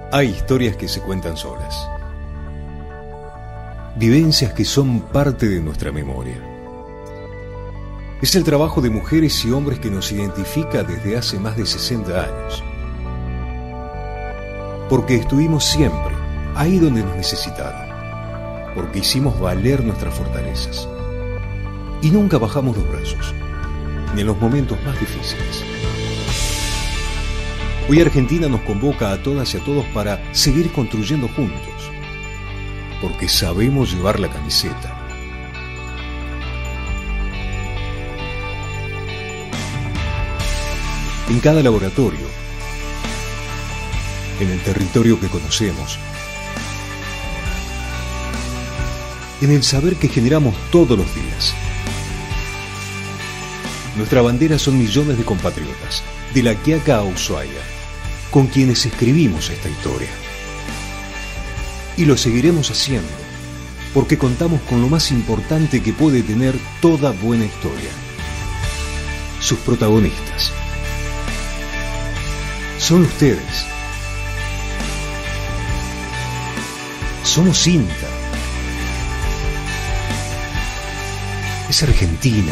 Hay historias que se cuentan solas, vivencias que son parte de nuestra memoria. Es el trabajo de mujeres y hombres que nos identifica desde hace más de 60 años. Porque estuvimos siempre ahí donde nos necesitaron, porque hicimos valer nuestras fortalezas y nunca bajamos los brazos, ni en los momentos más difíciles. Hoy Argentina nos convoca a todas y a todos para seguir construyendo juntos, porque sabemos llevar la camiseta. En cada laboratorio, en el territorio que conocemos, en el saber que generamos todos los días. Nuestra bandera son millones de compatriotas, de La Quiaca a Ushuaia, con quienes escribimos esta historia. Y lo seguiremos haciendo, porque contamos con lo más importante que puede tener toda buena historia: sus protagonistas. Son ustedes. Somos INTA. Es Argentina.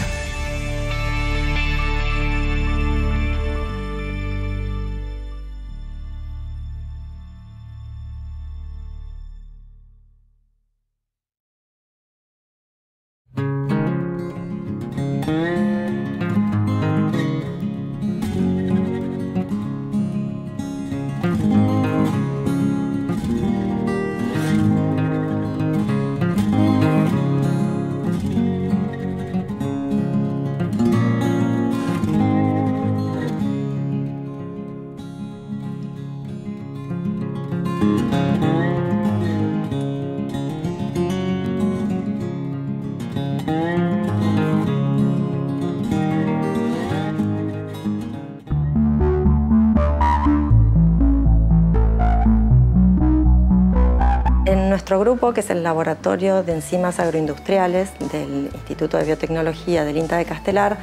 nuestro grupo, que es el Laboratorio de Enzimas Agroindustriales del Instituto de Biotecnología del INTA de Castelar,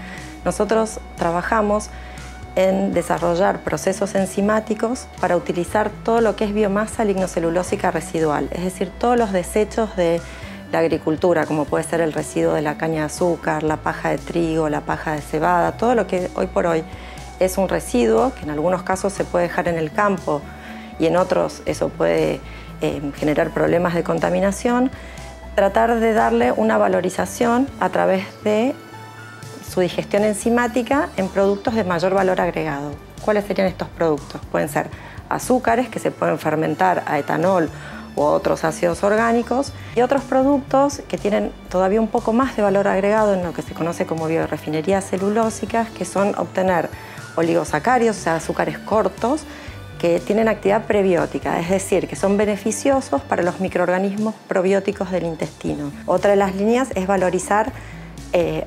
nosotros trabajamos en desarrollar procesos enzimáticos para utilizar todo lo que es biomasa lignocelulósica residual, es decir, todos los desechos de la agricultura, como puede ser el residuo de la caña de azúcar, la paja de trigo, la paja de cebada, todo lo que hoy por hoy es un residuo, que en algunos casos se puede dejar en el campo y en otros eso puede generar problemas de contaminación, tratar de darle una valorización a través de su digestión enzimática en productos de mayor valor agregado. ¿Cuáles serían estos productos? Pueden ser azúcares que se pueden fermentar a etanol o a otros ácidos orgánicos, y otros productos que tienen todavía un poco más de valor agregado en lo que se conoce como biorefinerías celulósicas, que son obtener oligosacáridos, o sea, azúcares cortos, que tienen actividad prebiótica, es decir, que son beneficiosos para los microorganismos probióticos del intestino. Otra de las líneas es valorizar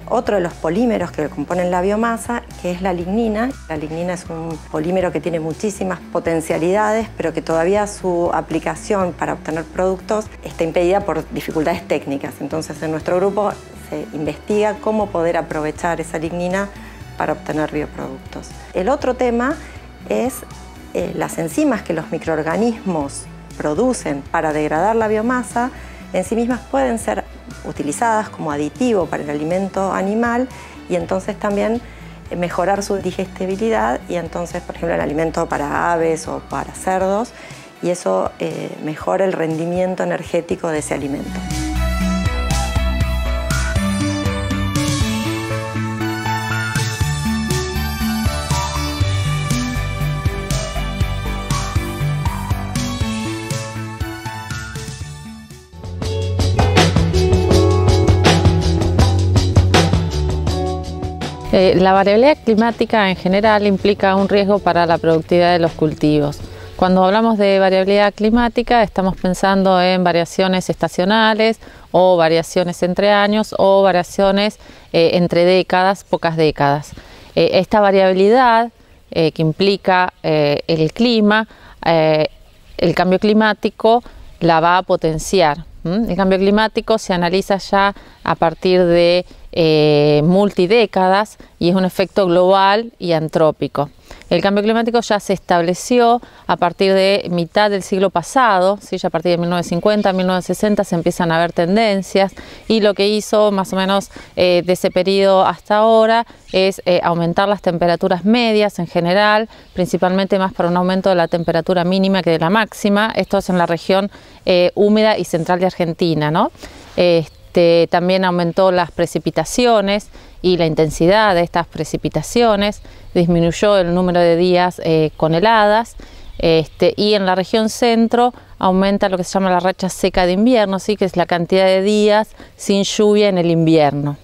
otro de los polímeros que componen la biomasa, que es la lignina. La lignina es un polímero que tiene muchísimas potencialidades, pero que todavía su aplicación para obtener productos está impedida por dificultades técnicas. Entonces, en nuestro grupo se investiga cómo poder aprovechar esa lignina para obtener bioproductos. El otro tema es las enzimas que los microorganismos producen para degradar la biomasa. En sí mismas pueden ser utilizadas como aditivo para el alimento animal y entonces también mejorar su digestibilidad, y entonces, por ejemplo, el alimento para aves o para cerdos, y eso mejora el rendimiento energético de ese alimento. La variabilidad climática en general implica un riesgo para la productividad de los cultivos. Cuando hablamos de variabilidad climática estamos pensando en variaciones estacionales o variaciones entre años o variaciones entre décadas, pocas décadas. Esta variabilidad que implica el clima, el cambio climático la va a potenciar. El cambio climático se analiza ya a partir de multidécadas y es un efecto global y antrópico. El cambio climático ya se estableció a partir de mitad del siglo pasado, ¿sí? Ya a partir de 1950, 1960 se empiezan a ver tendencias, y lo que hizo más o menos de ese periodo hasta ahora es aumentar las temperaturas medias en general, principalmente más para un aumento de la temperatura mínima que de la máxima. Esto es en la región húmeda y central de Argentina, ¿no? También aumentó las precipitaciones y la intensidad de estas precipitaciones, disminuyó el número de días con heladas, y en la región centro aumenta lo que se llama la racha seca de invierno, ¿sí? Que es la cantidad de días sin lluvia en el invierno.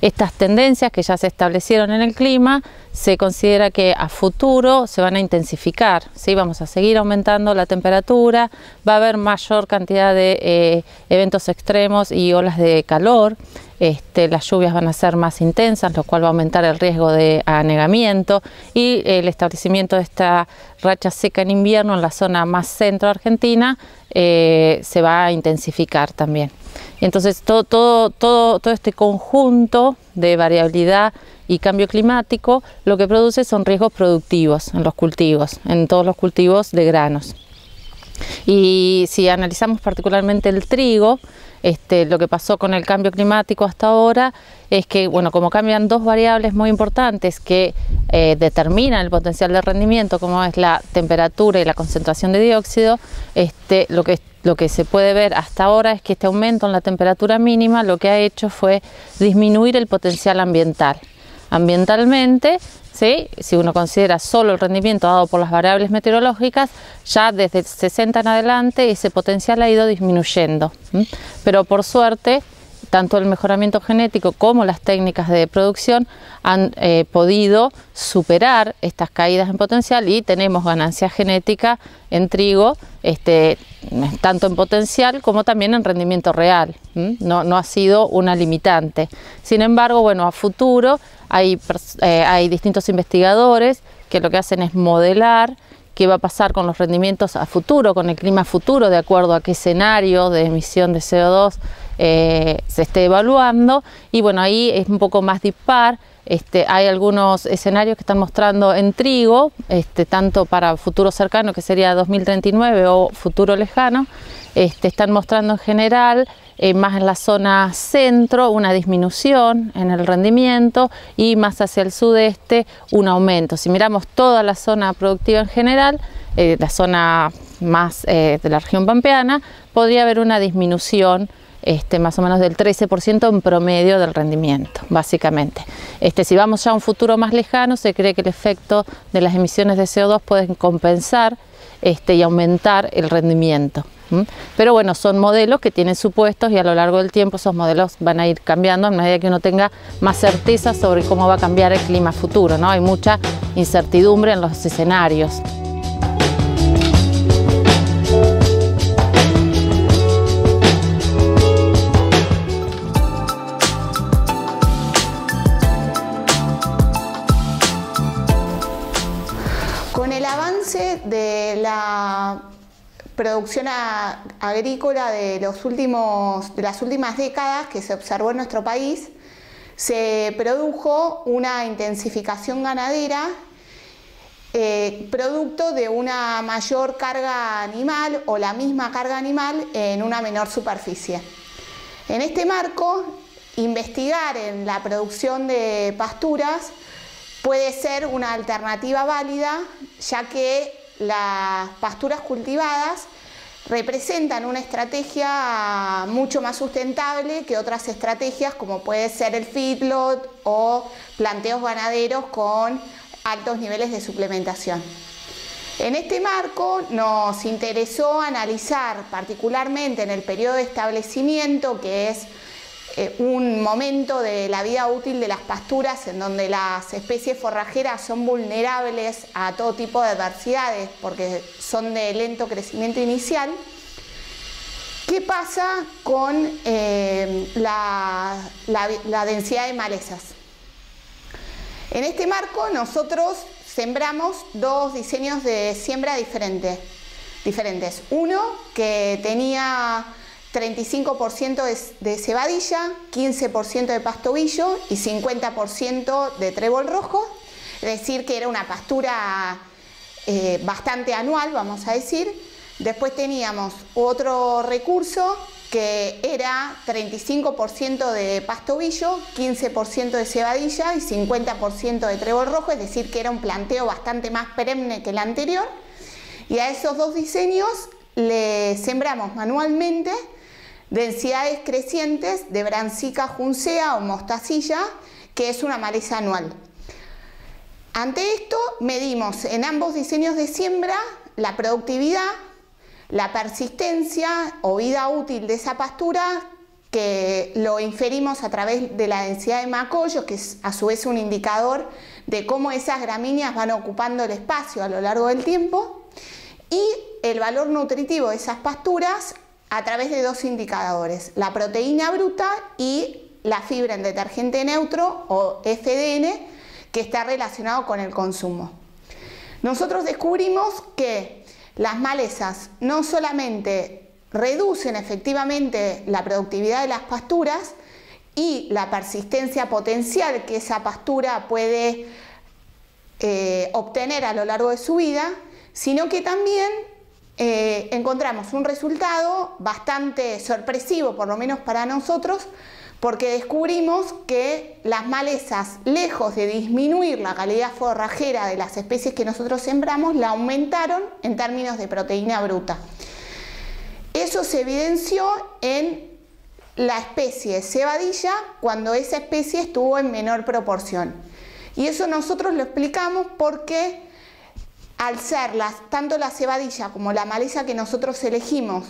Estas tendencias que ya se establecieron en el clima, se considera que a futuro se van a intensificar, ¿sí? Vamos a seguir aumentando la temperatura, va a haber mayor cantidad de eventos extremos y olas de calor, las lluvias van a ser más intensas, lo cual va a aumentar el riesgo de anegamiento, y el establecimiento de esta racha seca en invierno en la zona más centro argentina se va a intensificar también. Entonces todo este conjunto de variabilidad y cambio climático lo que produce son riesgos productivos en los cultivos, en todos los cultivos de granos. Y si analizamos particularmente el trigo, lo que pasó con el cambio climático hasta ahora es que, bueno, como cambian dos variables muy importantes que determinan el potencial de rendimiento, como es la temperatura y la concentración de dióxido, lo que se puede ver hasta ahora es que este aumento en la temperatura mínima lo que ha hecho fue disminuir el potencial ambiental. Ambientalmente, ¿sí? Si uno considera solo el rendimiento dado por las variables meteorológicas, ya desde el 60 en adelante ese potencial ha ido disminuyendo. Pero por suerte, tanto el mejoramiento genético como las técnicas de producción han podido superar estas caídas en potencial, y tenemos ganancia genética en trigo, tanto en potencial como también en rendimiento real. No ha sido una limitante. Sin embargo, bueno, a futuro hay distintos investigadores que lo que hacen es modelar qué va a pasar con los rendimientos a futuro, con el clima futuro, de acuerdo a qué escenario de emisión de CO2 se esté evaluando. Y bueno, ahí es un poco más dispar. Hay algunos escenarios que están mostrando en trigo, tanto para futuro cercano, que sería 2039, o futuro lejano, están mostrando en general, más en la zona centro, una disminución en el rendimiento, y más hacia el sudeste un aumento. Si miramos toda la zona productiva en general, la zona más de la región pampeana, podría haber una disminución más o menos del 13% en promedio del rendimiento, básicamente. Si vamos ya a un futuro más lejano, se cree que el efecto de las emisiones de CO2 pueden compensar y aumentar el rendimiento. Pero bueno, son modelos que tienen supuestos, y a lo largo del tiempo esos modelos van a ir cambiando a medida que uno tenga más certeza sobre cómo va a cambiar el clima futuro, ¿no? Hay mucha incertidumbre en los escenarios. Con el avance de la producción agrícola de las últimas décadas que se observó en nuestro país, se produjo una intensificación ganadera producto de una mayor carga animal o la misma carga animal en una menor superficie. En este marco, investigar en la producción de pasturas puede ser una alternativa válida, ya que las pasturas cultivadas representan una estrategia mucho más sustentable que otras estrategias, como puede ser el feedlot o planteos ganaderos con altos niveles de suplementación. En este marco nos interesó analizar, particularmente en el periodo de establecimiento, que es un momento de la vida útil de las pasturas en donde las especies forrajeras son vulnerables a todo tipo de adversidades porque son de lento crecimiento inicial. ¿Qué pasa con la densidad de malezas? En este marco nosotros sembramos dos diseños de siembra diferentes. Uno que tenía 35% de cebadilla, 15% de pastobillo y 50% de trébol rojo, es decir que era una pastura bastante anual, vamos a decir. Después teníamos otro recurso que era 35% de pastobillo, 15% de cebadilla y 50% de trébol rojo, es decir que era un planteo bastante más perenne que el anterior. Y a esos dos diseños le sembramos manualmente densidades crecientes de Brassica juncea o mostacilla, que es una maleza anual. Ante esto medimos en ambos diseños de siembra la productividad, la persistencia o vida útil de esa pastura, que lo inferimos a través de la densidad de macollos, que es a su vez un indicador de cómo esas gramíneas van ocupando el espacio a lo largo del tiempo, y el valor nutritivo de esas pasturas a través de dos indicadores, la proteína bruta y la fibra en detergente neutro o FDN, que está relacionado con el consumo. Nosotros descubrimos que las malezas no solamente reducen efectivamente la productividad de las pasturas y la persistencia potencial que esa pastura puede obtener a lo largo de su vida, sino que también encontramos un resultado bastante sorpresivo, por lo menos para nosotros, porque descubrimos que las malezas, lejos de disminuir la calidad forrajera de las especies que nosotros sembramos, la aumentaron en términos de proteína bruta. Eso se evidenció en la especie cebadilla cuando esa especie estuvo en menor proporción. Y eso nosotros lo explicamos porque al ser tanto la cebadilla como la maleza que nosotros elegimos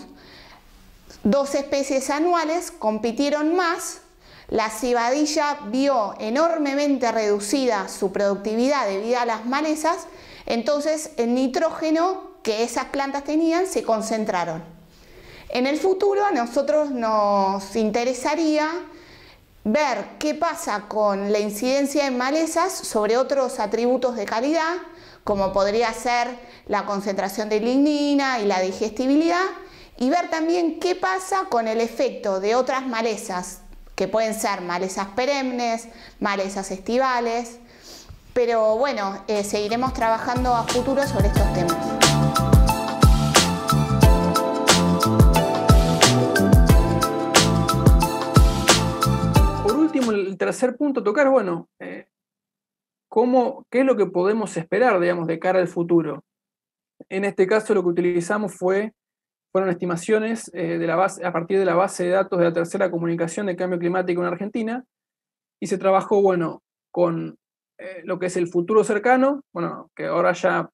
dos especies anuales, compitieron más. La cebadilla vio enormemente reducida su productividad debido a las malezas, entonces el nitrógeno que esas plantas tenían se concentraron. En el futuro a nosotros nos interesaría ver qué pasa con la incidencia de malezas sobre otros atributos de calidad, como podría ser la concentración de lignina y la digestibilidad, y ver también qué pasa con el efecto de otras malezas, que pueden ser malezas perennes, malezas estivales, pero bueno, seguiremos trabajando a futuro sobre estos temas. Por último, el tercer punto a tocar, bueno, ¿qué es lo que podemos esperar, digamos, de cara al futuro? En este caso lo que utilizamos fueron estimaciones a partir de la base de datos de la tercera comunicación de cambio climático en Argentina, y se trabajó, bueno, con lo que es el futuro cercano, bueno, que ahora ya,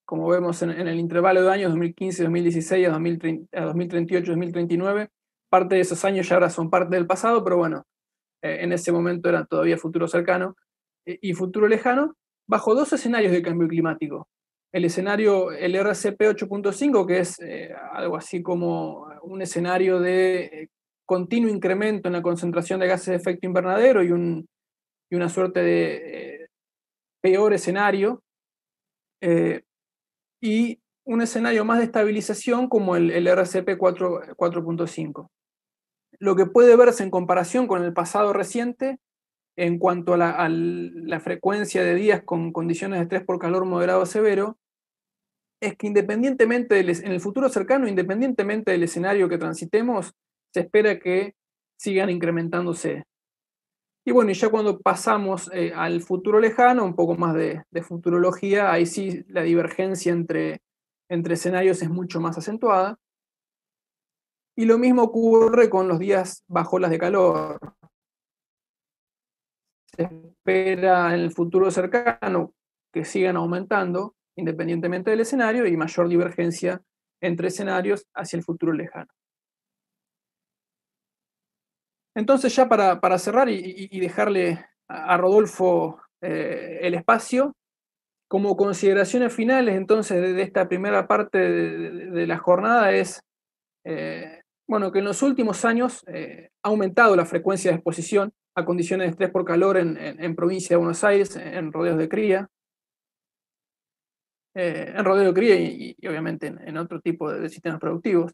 como vemos en el intervalo de años 2015-2016 a 2038-2039, parte de esos años ya ahora son parte del pasado, pero bueno, en ese momento era todavía futuro cercano y futuro lejano, bajo dos escenarios de cambio climático. El escenario, el RCP 8.5, que es algo así como un escenario de continuo incremento en la concentración de gases de efecto invernadero y una suerte de peor escenario, y un escenario más de estabilización como el RCP 4.5. Lo que puede verse en comparación con el pasado reciente en cuanto a la frecuencia de días con condiciones de estrés por calor moderado severo, es que independientemente en el futuro cercano, independientemente del escenario que transitemos, se espera que sigan incrementándose. Y bueno, y ya cuando pasamos al futuro lejano, un poco más de futurología, ahí sí la divergencia entre escenarios es mucho más acentuada. Y lo mismo ocurre con los días bajo olas de calor. Se espera en el futuro cercano que sigan aumentando, independientemente del escenario, y mayor divergencia entre escenarios hacia el futuro lejano. Entonces, ya para cerrar y dejarle a Rodolfo el espacio, como consideraciones finales entonces de esta primera parte de la jornada es, bueno, que en los últimos años ha aumentado la frecuencia de exposición a condiciones de estrés por calor en provincia de Buenos Aires, en rodeos de cría, y obviamente en otro tipo de sistemas productivos,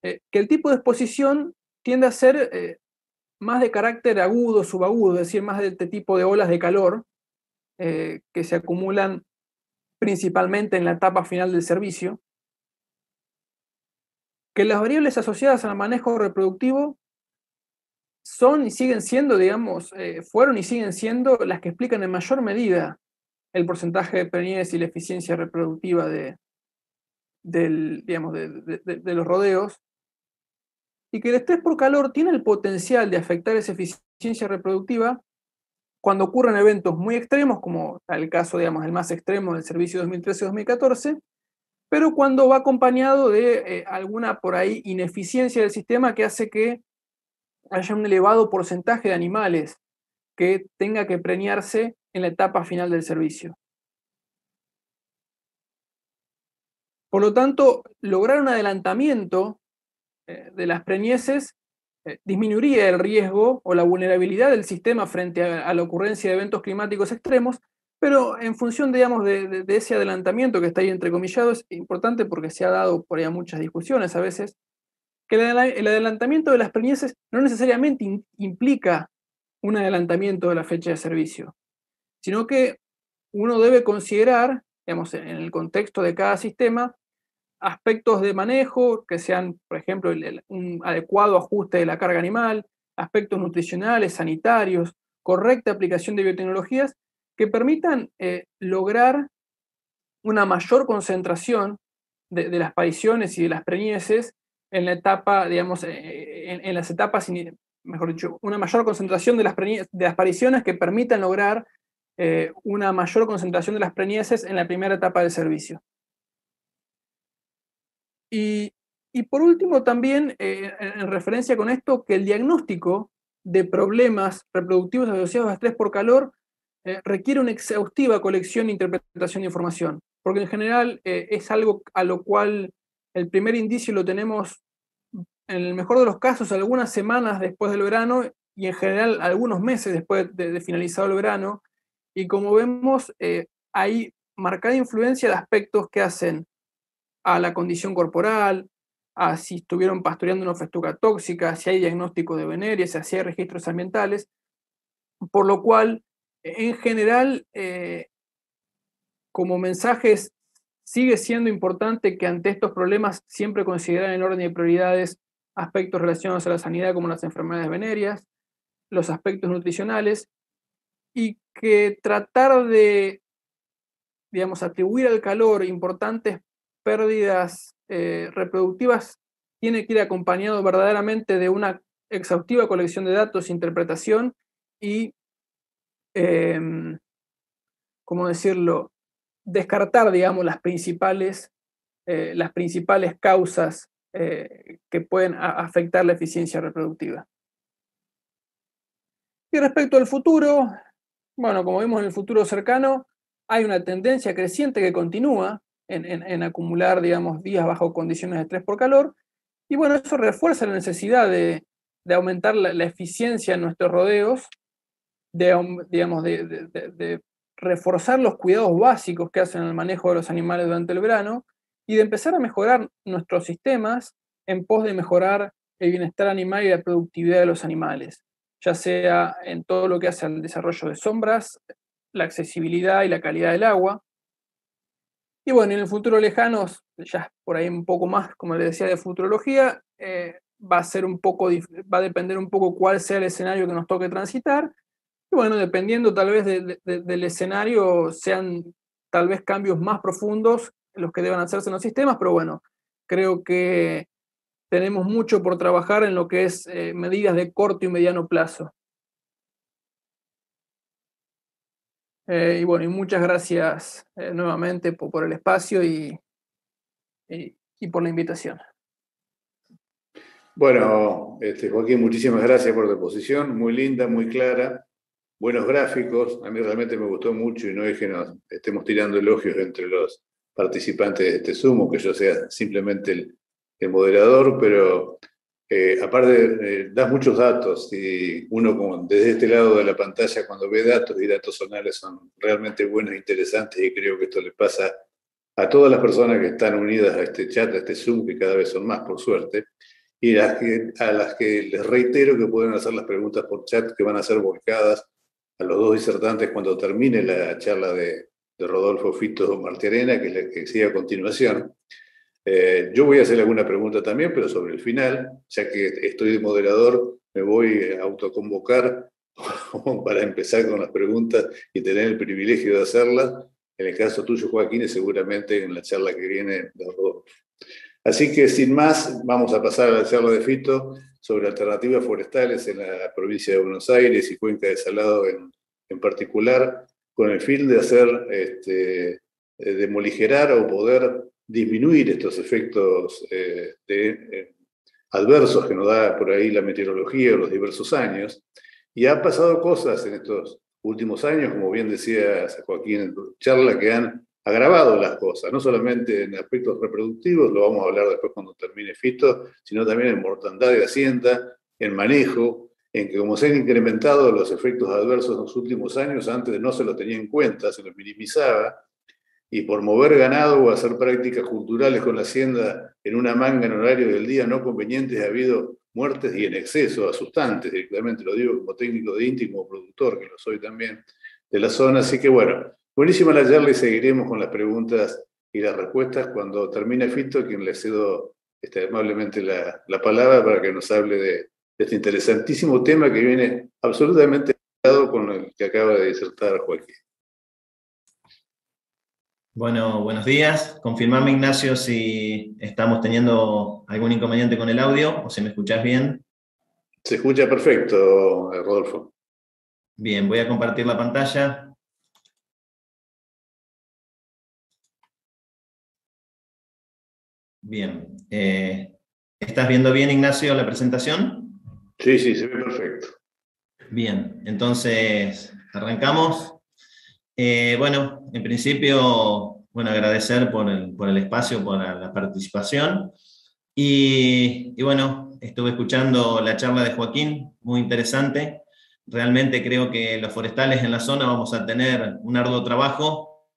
que el tipo de exposición tiende a ser más de carácter agudo, subagudo, es decir, más de este tipo de olas de calor que se acumulan principalmente en la etapa final del servicio, que las variables asociadas al manejo reproductivo son y siguen siendo, digamos, fueron y siguen siendo las que explican en mayor medida el porcentaje de preñez y la eficiencia reproductiva de los rodeos, y que el estrés por calor tiene el potencial de afectar esa eficiencia reproductiva cuando ocurren eventos muy extremos, como el caso, digamos, el más extremo del servicio 2013-2014, pero cuando va acompañado de alguna por ahí ineficiencia del sistema que hace que haya un elevado porcentaje de animales que tenga que preñarse en la etapa final del servicio. Por lo tanto, lograr un adelantamiento de las preñeces disminuiría el riesgo o la vulnerabilidad del sistema frente a la ocurrencia de eventos climáticos extremos, pero en función, digamos, de ese adelantamiento que está ahí entrecomillado, es importante porque se ha dado por ahí muchas discusiones a veces, que el adelantamiento de las preñeces no necesariamente implica un adelantamiento de la fecha de servicio, sino que uno debe considerar, digamos, en el contexto de cada sistema, aspectos de manejo que sean, por ejemplo, un adecuado ajuste de la carga animal, aspectos nutricionales, sanitarios, correcta aplicación de biotecnologías que permitan lograr una mayor concentración de las pariciones y de las preñeces en la etapa, digamos, en las etapas, mejor dicho, una mayor concentración de las pariciones que permitan lograr una mayor concentración de las preñeces en la primera etapa del servicio. Y por último también, en referencia con esto, que el diagnóstico de problemas reproductivos asociados a estrés por calor requiere una exhaustiva colección e interpretación de información, porque en general es algo a lo cual el primer indicio lo tenemos, en el mejor de los casos, algunas semanas después del verano y en general algunos meses después de finalizado el verano, y como vemos, hay marcada influencia de aspectos que hacen a la condición corporal, a si estuvieron pastoreando una festuca tóxica, si hay diagnóstico de veneria, si hay registros ambientales, por lo cual, en general, como mensajes, sigue siendo importante que ante estos problemas siempre considerar en orden de prioridades aspectos relacionados a la sanidad como las enfermedades venéreas, los aspectos nutricionales, y que tratar de, digamos, atribuir al calor importantes pérdidas reproductivas tiene que ir acompañado verdaderamente de una exhaustiva colección de datos, interpretación y, ¿cómo decirlo?, descartar, digamos, las principales causas que pueden afectar la eficiencia reproductiva. Y respecto al futuro, bueno, como vemos en el futuro cercano, hay una tendencia creciente que continúa en acumular, digamos, días bajo condiciones de estrés por calor, y bueno, eso refuerza la necesidad de aumentar la eficiencia en nuestros rodeos, de reforzar los cuidados básicos que hacen el manejo de los animales durante el verano, y de empezar a mejorar nuestros sistemas en pos de mejorar el bienestar animal y la productividad de los animales, ya sea en todo lo que hace al desarrollo de sombras, la accesibilidad y la calidad del agua. Y bueno, en el futuro lejano, ya por ahí un poco más, como les decía, de futurología, va a depender un poco cuál sea el escenario que nos toque transitar. Y bueno, dependiendo tal vez del escenario, sean tal vez cambios más profundos los que deban hacerse en los sistemas, pero bueno, creo que tenemos mucho por trabajar en lo que es medidas de corto y mediano plazo. Y bueno, y muchas gracias nuevamente por el espacio y por la invitación. Bueno, Joaquín, muchísimas gracias por tu exposición, muy linda, muy clara, buenos gráficos. A mí realmente me gustó mucho, y no es que nos estemos tirando elogios entre los participantes de este Zoom, o que yo sea simplemente el moderador, pero aparte das muchos datos, y uno desde este lado de la pantalla, cuando ve datos y datos zonales, son realmente buenos e interesantes, y creo que esto le pasa a todas las personas que están unidas a este chat, a este Zoom, que cada vez son más, por suerte, y a las que les reitero que pueden hacer las preguntas por chat, que van a ser volcadas a los dos disertantes cuando termine la charla de Rodolfo Fito Martiarena, que es la que sigue a continuación. Yo voy a hacer alguna pregunta también, pero sobre el final, ya que estoy de moderador, me voy a autoconvocar para empezar con las preguntas y tener el privilegio de hacerlas. En el caso tuyo, Joaquín, y seguramente en la charla que viene de Rodolfo. Así que, sin más, vamos a pasar a la charla de Fito sobre alternativas forestales en la provincia de Buenos Aires y Cuenca de Salado en particular, con el fin de hacer, de moligerar o poder disminuir estos efectos adversos que nos da por ahí la meteorología o los diversos años. Y han pasado cosas en estos últimos años, como bien decía Joaquín en tu charla, que han agravado las cosas, no solamente en aspectos reproductivos, lo vamos a hablar después cuando termine Fito, sino también en mortandad de hacienda, en manejo, en que como se han incrementado los efectos adversos en los últimos años, antes no se los tenía en cuenta, se los minimizaba, y por mover ganado o hacer prácticas culturales con la hacienda en una manga en horario del día no convenientes, ha habido muertes y en exceso, asustantes, directamente lo digo como técnico de INTI, como productor, que lo soy también, de la zona. Así que bueno, buenísima la charla y seguiremos con las preguntas y las respuestas cuando termine Fito, a quien le cedo amablemente la palabra para que nos hable de este interesantísimo tema que viene absolutamente ligado con el que acaba de disertar Joaquín. Bueno, buenos días. Confirmame, Ignacio, si estamos teniendo algún inconveniente con el audio o si me escuchás bien. Se escucha perfecto, Rodolfo. Bien, voy a compartir la pantalla. Bien. ¿Estás viendo bien, Ignacio, la presentación? Sí, se ve perfecto. Bien, entonces arrancamos. Bueno, en principio, agradecer por el espacio, por la participación. Y bueno, estuve escuchando la charla de Joaquín, muy interesante. Realmente creo que los forestales en la zona vamos a tener un arduo trabajo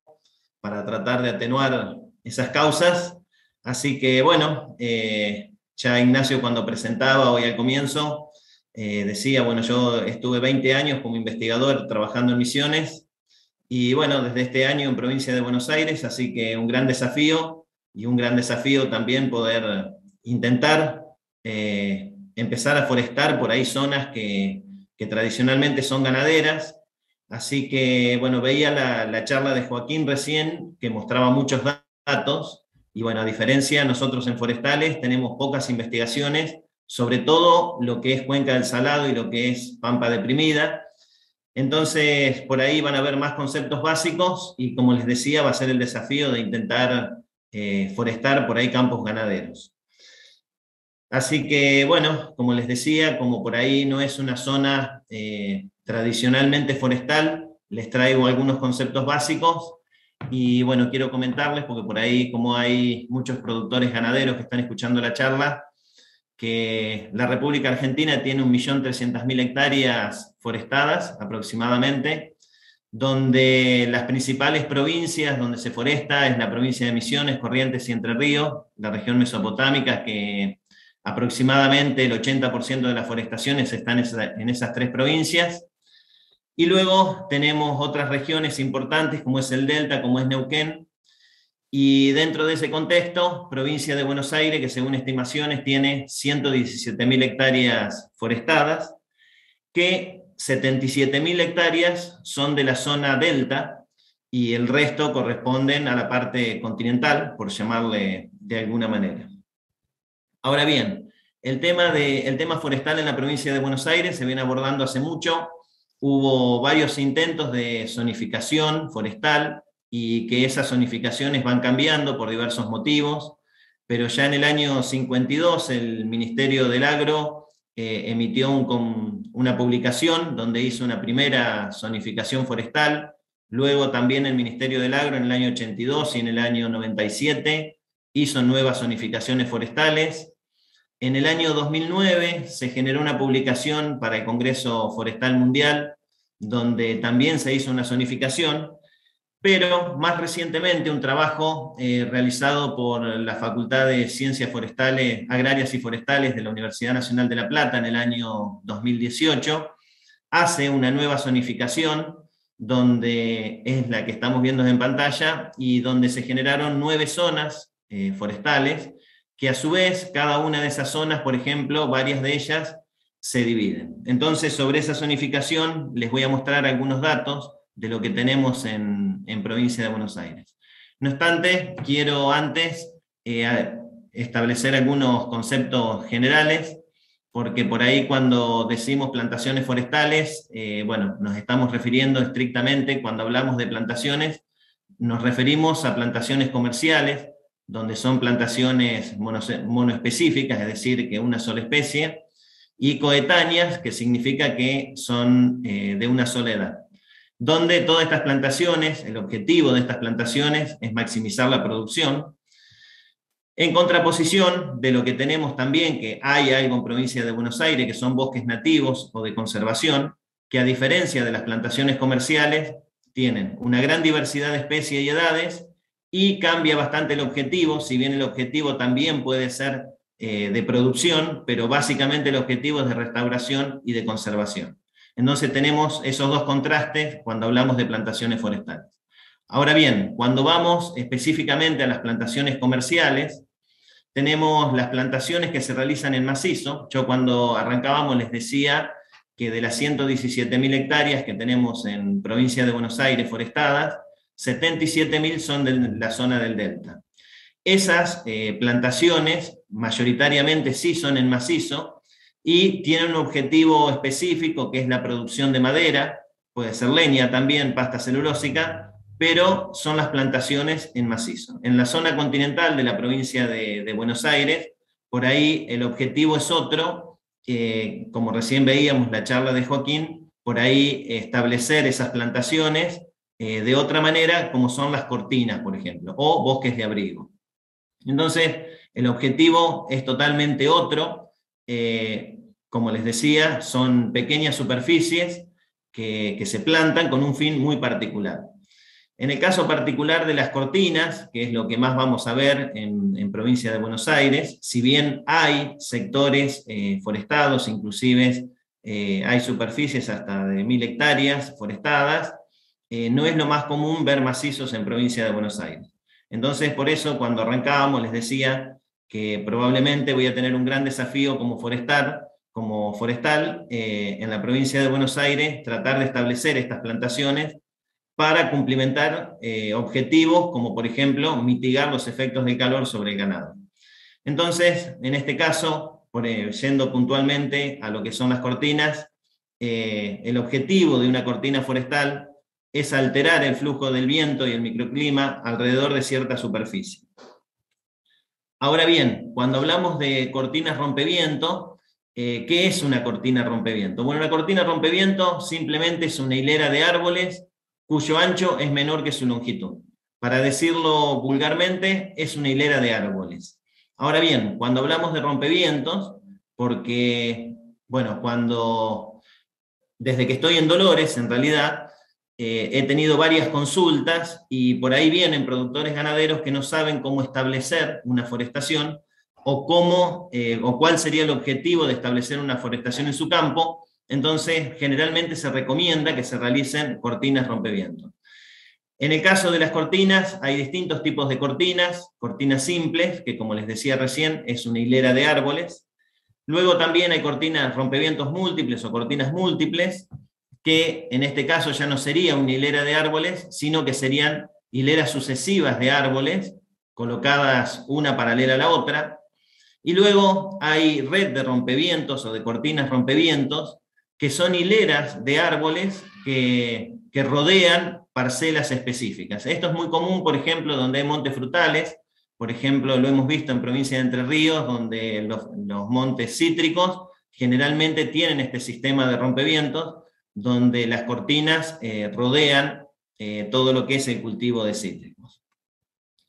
para tratar de atenuar esas causas. Así que bueno, ya Ignacio cuando presentaba hoy al comienzo, decía, bueno, yo estuve 20 años como investigador trabajando en Misiones, y bueno, desde este año en Provincia de Buenos Aires, así que un gran desafío, y un gran desafío también poder intentar empezar a forestar por ahí zonas que tradicionalmente son ganaderas. Así que, bueno, veía la charla de Joaquín recién, que mostraba muchos datos, y bueno, a diferencia, nosotros en forestales tenemos pocas investigaciones, sobre todo lo que es Cuenca del Salado y lo que es Pampa deprimida. Entonces, por ahí van a haber más conceptos básicos, y como les decía, va a ser el desafío de intentar forestar por ahí campos ganaderos. Así que, bueno, como les decía, como por ahí no es una zona tradicionalmente forestal, les traigo algunos conceptos básicos, y bueno, quiero comentarles, porque por ahí, como hay muchos productores ganaderos que están escuchando la charla, que la República Argentina tiene 1.300.000 hectáreas forestadas aproximadamente, donde las principales provincias donde se foresta es la provincia de Misiones, Corrientes y Entre Ríos, la región mesopotámica, que aproximadamente el 80% de las forestaciones están en esas tres provincias. Y luego tenemos otras regiones importantes, como es el Delta, como es Neuquén, y dentro de ese contexto, provincia de Buenos Aires, que según estimaciones tiene 117.000 hectáreas forestadas, que 77.000 hectáreas son de la zona Delta, y el resto corresponden a la parte continental, por llamarle de alguna manera. Ahora bien, el tema forestal en la provincia de Buenos Aires se viene abordando hace mucho. Hubo varios intentos de zonificación forestal, y que esas zonificaciones van cambiando por diversos motivos, pero ya en el año 52 el Ministerio del Agro emitió una publicación donde hizo una primera zonificación forestal. Luego también el Ministerio del Agro en el año 82 y en el año 97 hizo nuevas zonificaciones forestales. En el año 2009 se generó una publicación para el Congreso Forestal Mundial, donde también se hizo una zonificación, pero más recientemente un trabajo realizado por la Facultad de Ciencias Forestales, Agrarias y Forestales de la Universidad Nacional de La Plata en el año 2018, hace una nueva zonificación, donde es la que estamos viendo en pantalla, y donde se generaron 9 zonas forestales, que a su vez cada una de esas zonas, por ejemplo, varias de ellas se dividen. Entonces, sobre esa zonificación les voy a mostrar algunos datos de lo que tenemos en Provincia de Buenos Aires. No obstante, quiero antes establecer algunos conceptos generales, porque por ahí cuando decimos plantaciones forestales, bueno, nos estamos refiriendo estrictamente, cuando hablamos de plantaciones, nos referimos a plantaciones comerciales, donde son plantaciones monoespecíficas, es decir, que una sola especie, y coetáneas, que significa que son de una sola edad, donde todas estas plantaciones, el objetivo de estas plantaciones es maximizar la producción, en contraposición de lo que tenemos también, que hay algo en Provincia de Buenos Aires, que son bosques nativos o de conservación, que a diferencia de las plantaciones comerciales, tienen una gran diversidad de especies y edades, y cambia bastante el objetivo, si bien el objetivo también puede ser de producción, pero básicamente el objetivo es de restauración y de conservación. Entonces tenemos esos dos contrastes cuando hablamos de plantaciones forestales. Ahora bien, cuando vamos específicamente a las plantaciones comerciales, tenemos las plantaciones que se realizan en macizo. Yo cuando arrancábamos les decía que de las 117.000 hectáreas que tenemos en Provincia de Buenos Aires forestadas, 77.000 son de la zona del Delta. Esas plantaciones mayoritariamente sí son en macizo, y tienen un objetivo específico, que es la producción de madera, puede ser leña también, pasta celulósica, pero son las plantaciones en macizo. En la zona continental de la provincia de Buenos Aires, por ahí el objetivo es otro, como recién veíamos la charla de Joaquín, por ahí establecer esas plantaciones de otra manera, como son las cortinas, por ejemplo, o bosques de abrigo. Entonces, el objetivo es totalmente otro. Como les decía, son pequeñas superficies que se plantan con un fin muy particular. En el caso particular de las cortinas, que es lo que más vamos a ver en provincia de Buenos Aires, si bien hay sectores forestados, inclusive hay superficies hasta de 1000 hectáreas forestadas, no es lo más común ver macizos en provincia de Buenos Aires. Entonces, por eso, cuando arrancábamos, les decía que probablemente voy a tener un gran desafío como forestal, en la provincia de Buenos Aires, tratar de establecer estas plantaciones para cumplimentar objetivos como, por ejemplo, mitigar los efectos del calor sobre el ganado. Entonces, en este caso, yendo puntualmente a lo que son las cortinas, el objetivo de una cortina forestal es alterar el flujo del viento y el microclima alrededor de cierta superficie. Ahora bien, cuando hablamos de cortinas rompeviento, ¿qué es una cortina rompeviento? Bueno, una cortina rompeviento simplemente es una hilera de árboles cuyo ancho es menor que su longitud. Para decirlo vulgarmente, es una hilera de árboles. Ahora bien, cuando hablamos de rompevientos, porque, bueno, desde que estoy en Dolores, en realidad, he tenido varias consultas y por ahí vienen productores ganaderos que no saben cómo establecer una forestación o cuál sería el objetivo de establecer una forestación en su campo. Entonces, generalmente se recomienda que se realicen cortinas rompevientos. En el caso de las cortinas, hay distintos tipos de cortinas simples, que como les decía recién, es una hilera de árboles. Luego también hay cortinas rompevientos múltiples o cortinas múltiples, que en este caso ya no sería una hilera de árboles, sino que serían hileras sucesivas de árboles, colocadas una paralela a la otra. Y luego hay red de rompevientos o de cortinas rompevientos, que son hileras de árboles que rodean parcelas específicas. Esto es muy común, por ejemplo, donde hay montes frutales. Por ejemplo, lo hemos visto en provincia de Entre Ríos, donde los montes cítricos generalmente tienen este sistema de rompevientos, donde las cortinas rodean todo lo que es el cultivo de cítricos.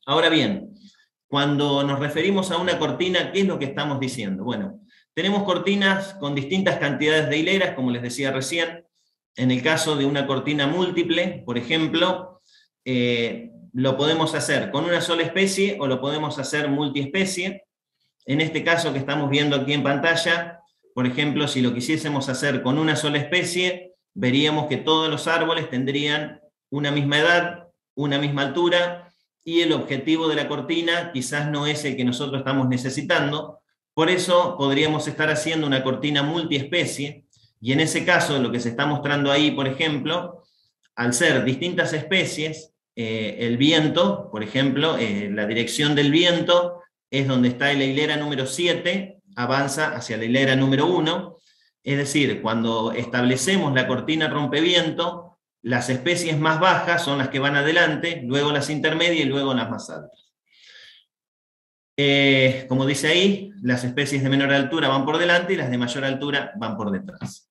Ahora bien, cuando nos referimos a una cortina, ¿qué es lo que estamos diciendo? Bueno, tenemos cortinas con distintas cantidades de hileras, como les decía recién. En el caso de una cortina múltiple, por ejemplo, lo podemos hacer con una sola especie o lo podemos hacer multiespecie. En este caso que estamos viendo aquí en pantalla, por ejemplo, si lo quisiésemos hacer con una sola especie, veríamos que todos los árboles tendrían una misma edad, una misma altura, y el objetivo de la cortina quizás no es el que nosotros estamos necesitando. Por eso podríamos estar haciendo una cortina multiespecie, y en ese caso lo que se está mostrando ahí, por ejemplo, al ser distintas especies, el viento, por ejemplo, la dirección del viento es donde está en la hilera número 7, avanza hacia la hilera número 1, es decir, cuando establecemos la cortina rompeviento, las especies más bajas son las que van adelante, luego las intermedias y luego las más altas. Como dice ahí, las especies de menor altura van por delante y las de mayor altura van por detrás.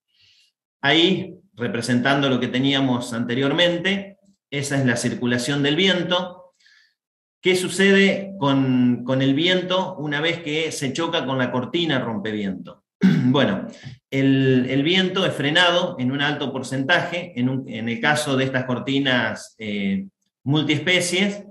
Ahí, representando lo que teníamos anteriormente, esa es la circulación del viento. ¿Qué sucede con el viento una vez que se choca con la cortina rompeviento? Bueno, el viento es frenado en un alto porcentaje, en el caso de estas cortinas multiespecies,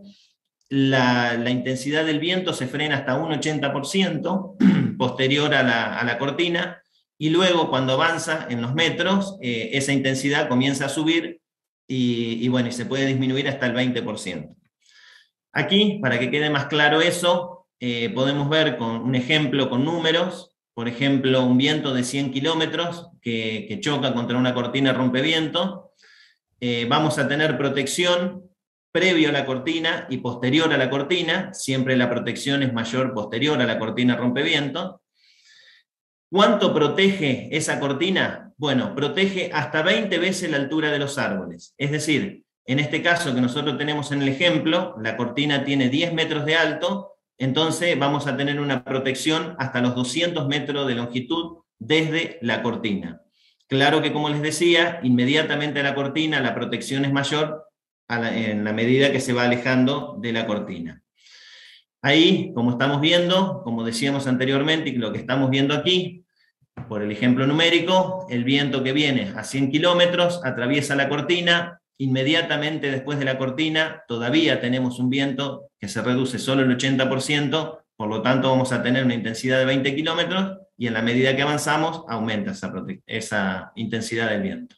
la intensidad del viento se frena hasta un 80% posterior a la cortina, y luego cuando avanza en los metros, esa intensidad comienza a subir y se puede disminuir hasta el 20%. Aquí, para que quede más claro eso, podemos ver con un ejemplo con números. Por ejemplo, un viento de 100 kilómetros que choca contra una cortina rompeviento. Vamos a tener protección previo a la cortina y posterior a la cortina. Siempre la protección es mayor posterior a la cortina rompeviento. ¿Cuánto protege esa cortina? Bueno, protege hasta 20 veces la altura de los árboles. Es decir, en este caso que nosotros tenemos en el ejemplo, la cortina tiene 10 metros de alto, entonces vamos a tener una protección hasta los 200 metros de longitud desde la cortina. Claro que, como les decía, inmediatamente a la cortina la protección es mayor en la medida que se va alejando de la cortina. Ahí, como estamos viendo, como decíamos anteriormente y lo que estamos viendo aquí, por el ejemplo numérico, el viento que viene a 100 kilómetros atraviesa la cortina inmediatamente después de la cortina todavía tenemos un viento que se reduce solo el 80%, por lo tanto vamos a tener una intensidad de 20 kilómetros, y en la medida que avanzamos aumenta esa intensidad del viento.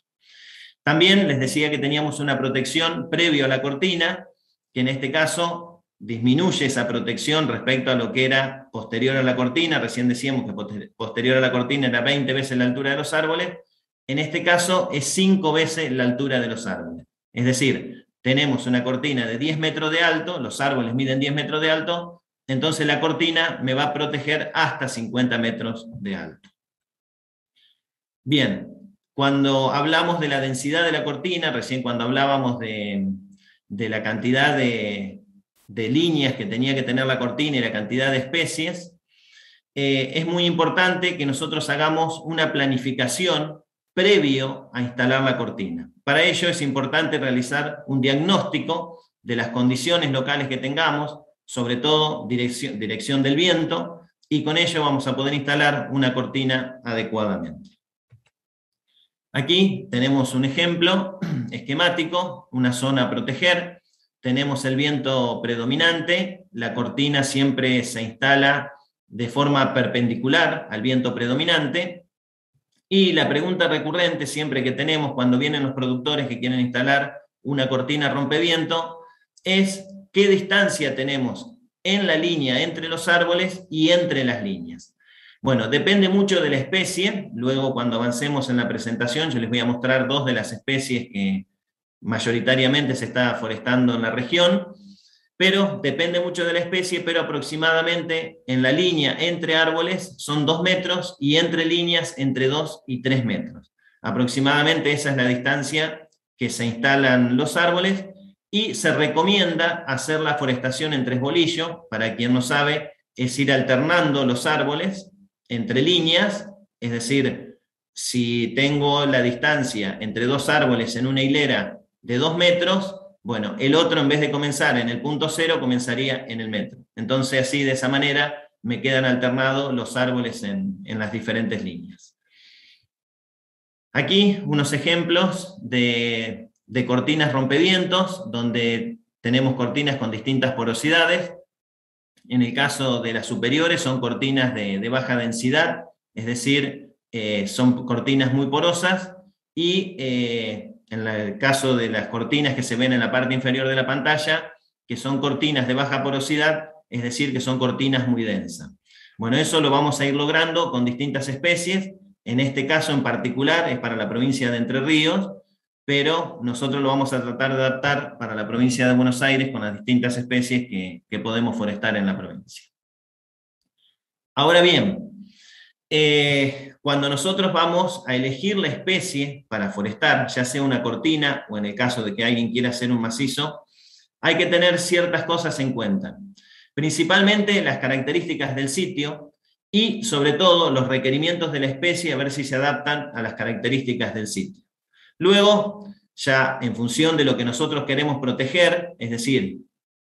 También les decía que teníamos una protección previo a la cortina, que en este caso disminuye esa protección respecto a lo que era posterior a la cortina. Recién decíamos que posterior a la cortina era 20 veces la altura de los árboles. En este caso es 5 veces la altura de los árboles. Es decir, tenemos una cortina de 10 metros de alto, los árboles miden 10 metros de alto, entonces la cortina me va a proteger hasta 50 metros de alto. Bien, cuando hablamos de la densidad de la cortina, recién cuando hablábamos de la cantidad de líneas que tenía que tener la cortina y la cantidad de especies, es muy importante que nosotros hagamos una planificación previo a instalar la cortina. Para ello es importante realizar un diagnóstico de las condiciones locales que tengamos, sobre todo dirección del viento, y con ello vamos a poder instalar una cortina adecuadamente. Aquí tenemos un ejemplo esquemático, una zona a proteger. Tenemos el viento predominante, la cortina siempre se instala de forma perpendicular al viento predominante, y la pregunta recurrente siempre que tenemos cuando vienen los productores que quieren instalar una cortina rompeviento es qué distancia tenemos en la línea entre los árboles y entre las líneas. Bueno, depende mucho de la especie. Luego cuando avancemos en la presentación yo les voy a mostrar 2 de las especies que mayoritariamente se está forestando en la región, pero depende mucho de la especie, pero aproximadamente en la línea entre árboles son 2 metros y entre líneas entre 2 y 3 metros. Aproximadamente esa es la distancia que se instalan los árboles, y se recomienda hacer la forestación en 3 bolillos. Para quien no sabe, es ir alternando los árboles entre líneas, es decir, si tengo la distancia entre 2 árboles en una hilera de 2 metros, bueno, el otro en vez de comenzar en el punto 0, comenzaría en el metro. Entonces así, de esa manera, me quedan alternados los árboles en las diferentes líneas. Aquí unos ejemplos de cortinas rompevientos, donde tenemos cortinas con distintas porosidades. En el caso de las superiores son cortinas de baja densidad, es decir, son cortinas muy porosas, y en el caso de las cortinas que se ven en la parte inferior de la pantalla, que son cortinas de baja porosidad, es decir, que son cortinas muy densas. Bueno, eso lo vamos a ir logrando con distintas especies. En este caso en particular es para la provincia de Entre Ríos, pero nosotros lo vamos a tratar de adaptar para la provincia de Buenos Aires con las distintas especies que podemos forestar en la provincia. Ahora bien, cuando nosotros vamos a elegir la especie para forestar, ya sea una cortina o en el caso de que alguien quiera hacer un macizo, hay que tener ciertas cosas en cuenta. Principalmente las características del sitio y sobre todo los requerimientos de la especie, a ver si se adaptan a las características del sitio. Luego, ya en función de lo que nosotros queremos proteger, es decir,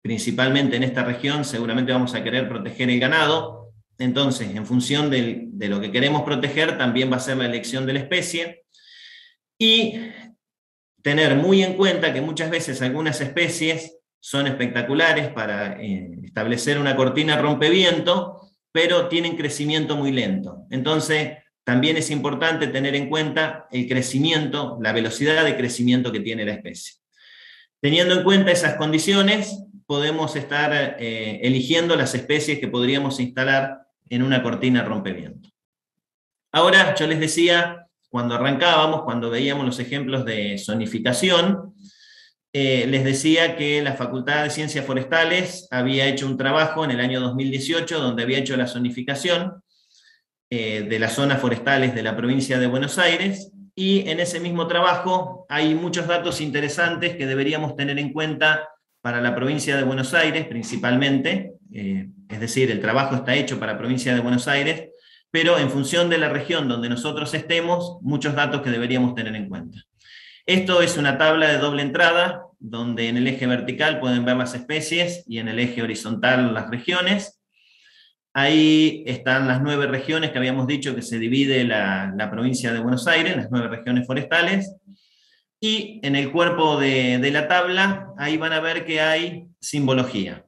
principalmente en esta región seguramente vamos a querer proteger el ganado, entonces en función de lo que queremos proteger también va a ser la elección de la especie, y tener muy en cuenta que muchas veces algunas especies son espectaculares para establecer una cortina rompeviento, pero tienen crecimiento muy lento. Entonces, también es importante tener en cuenta el crecimiento, la velocidad de crecimiento que tiene la especie. Teniendo en cuenta esas condiciones, podemos estar eligiendo las especies que podríamos instalar en una cortina rompeviento. Ahora, yo les decía, cuando arrancábamos, cuando veíamos los ejemplos de zonificación, les decía que la Facultad de Ciencias Forestales había hecho un trabajo en el año 2018 donde había hecho la zonificación de las zonas forestales de la provincia de Buenos Aires, y en ese mismo trabajo hay muchos datos interesantes que deberíamos tener en cuenta para la provincia de Buenos Aires principalmente, es decir, el trabajo está hecho para la provincia de Buenos Aires, pero en función de la región donde nosotros estemos, muchos datos que deberíamos tener en cuenta. Esto es una tabla de doble entrada, donde en el eje vertical pueden ver las especies y en el eje horizontal las regiones. Ahí están las 9 regiones que habíamos dicho que se divide la provincia de Buenos Aires, las 9 regiones forestales. Y en el cuerpo de la tabla, ahí van a ver que hay simbología.